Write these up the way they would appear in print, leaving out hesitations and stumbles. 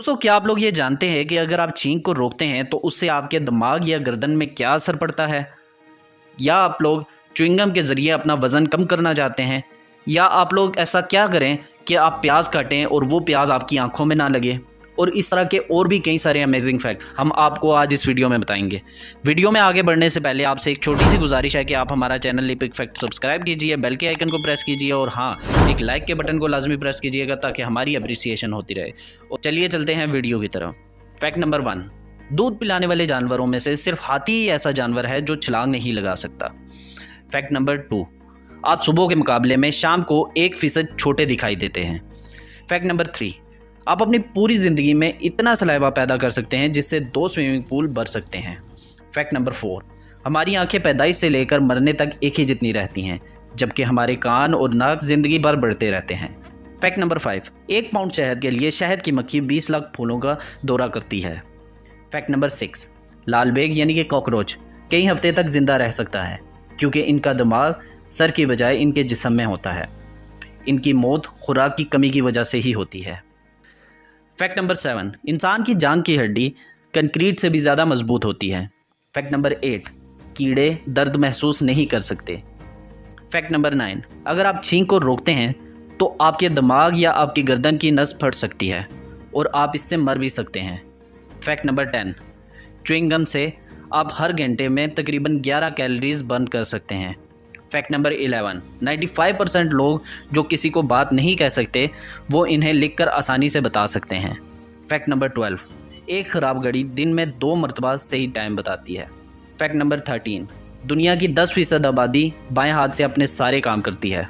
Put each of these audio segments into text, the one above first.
दोस्तों, क्या आप लोग ये जानते हैं कि अगर आप छींक को रोकते हैं तो उससे आपके दिमाग या गर्दन में क्या असर पड़ता है? या आप लोग च्युइंगम के ज़रिए अपना वज़न कम करना चाहते हैं? या आप लोग ऐसा क्या करें कि आप प्याज काटें और वो प्याज आपकी आंखों में ना लगे? और इस तरह के और भी कई सारे अमेजिंग फैक्ट हम आपको आज इस वीडियो में बताएंगे। वीडियो में आगे बढ़ने से पहले आपसे एक छोटी सी गुजारिश है कि आप हमारा चैनल लिपिक फैक्ट सब्सक्राइब कीजिए, बेल के आइकन को प्रेस कीजिए और हाँ, एक लाइक के बटन को लाजमी प्रेस कीजिएगा ताकि हमारी अप्रिसिएशन होती रहे। और चलिए चलते हैं वीडियो की तरफ। फैक्ट नंबर 1, दूध पिलाने वाले जानवरों में से सिर्फ हाथी ही ऐसा जानवर है जो छलांग नहीं लगा सकता। फैक्ट नंबर 2, आप सुबह के मुकाबले में शाम को 1% छोटे दिखाई देते हैं। फैक्ट नंबर 3, आप अपनी पूरी ज़िंदगी में इतना सलाइवा पैदा कर सकते हैं जिससे 2 स्विमिंग पूल भर सकते हैं। फैक्ट नंबर 4, हमारी आंखें पैदाइश से लेकर मरने तक एक ही जितनी रहती हैं, जबकि हमारे कान और नाक ज़िंदगी भर बढ़ते रहते हैं। फैक्ट नंबर 5, 1 पाउंड शहद के लिए शहद की मक्खी 20 लाख फूलों का दौरा करती है। फैक्ट नंबर 6, लाल बेग यानी कि कॉकरोच कई हफ्ते तक ज़िंदा रह सकता है क्योंकि इनका दिमाग सर की बजाय इनके जिस्म में होता है। इनकी मौत खुराक की कमी की वजह से ही होती है। फैक्ट नंबर 7, इंसान की जांघ की हड्डी कंक्रीट से भी ज़्यादा मजबूत होती है। फैक्ट नंबर 8, कीड़े दर्द महसूस नहीं कर सकते। फैक्ट नंबर 9, अगर आप छींक को रोकते हैं तो आपके दिमाग या आपकी गर्दन की नस फट सकती है और आप इससे मर भी सकते हैं। फैक्ट नंबर 10, च्युइंग गम से आप हर घंटे में तकरीबन 11 कैलोरीज बर्न कर सकते हैं। फैक्ट नंबर 11, 95% लोग जो किसी को बात नहीं कह सकते वो इन्हें लिखकर आसानी से बता सकते हैं। फैक्ट नंबर 12, एक ख़राब घड़ी दिन में 2 मरतबा सही टाइम बताती है। फैक्ट नंबर 13, दुनिया की 10% आबादी बाएं हाथ से अपने सारे काम करती है।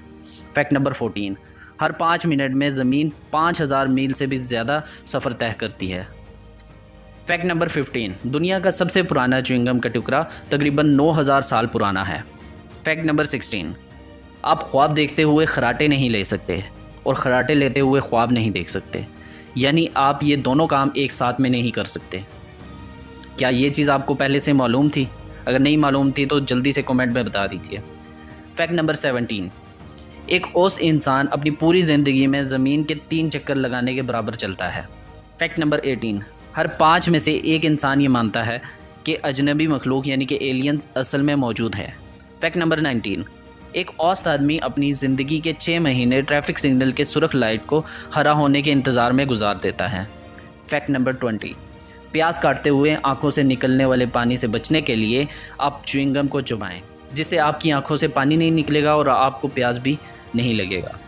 फैक्ट नंबर 14, हर 5 मिनट में ज़मीन 5000 मील से भी ज़्यादा सफ़र तय करती है। फैक्ट नंबर 15, दुनिया का सबसे पुराना च्युइंगम का टुकड़ा तकरीबन 9000 साल पुराना है। फैक्ट नंबर 16, आप ख्वाब देखते हुए खराटे नहीं ले सकते और खराटे लेते हुए ख्वाब नहीं देख सकते, यानी आप ये दोनों काम एक साथ में नहीं कर सकते। क्या ये चीज़ आपको पहले से मालूम थी? अगर नहीं मालूम थी तो जल्दी से कमेंट में बता दीजिए। फैक्ट नंबर 17, एक औसत इंसान अपनी पूरी ज़िंदगी में ज़मीन के 3 चक्कर लगाने के बराबर चलता है। फैक्ट नंबर 18, हर 5 में से एक इंसान ये मानता है कि अजनबी मखलूक यानी कि एलियंस असल में मौजूद है। फैक्ट नंबर 19, एक औसत आदमी अपनी ज़िंदगी के 6 महीने ट्रैफिक सिग्नल के सुर्ख लाइट को हरा होने के इंतज़ार में गुजार देता है। फैक्ट नंबर 20, प्याज काटते हुए आंखों से निकलने वाले पानी से बचने के लिए आप च्युइंगम को चबाएं, जिससे आपकी आंखों से पानी नहीं निकलेगा और आपको प्यास भी नहीं लगेगा।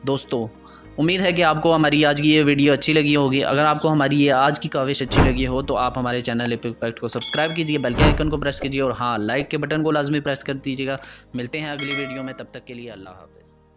दोस्तों, उम्मीद है कि आपको हमारी आज की ये वीडियो अच्छी लगी होगी। अगर आपको हमारी ये आज की काविश अच्छी लगी हो तो आप हमारे चैनल लिपिक फैक्ट को सब्सक्राइब कीजिए, बेल के आइकन को प्रेस कीजिए और हाँ, लाइक के बटन को लाजमी प्रेस कर दीजिएगा। मिलते हैं अगली वीडियो में, तब तक के लिए अल्लाह हाफ़िज़।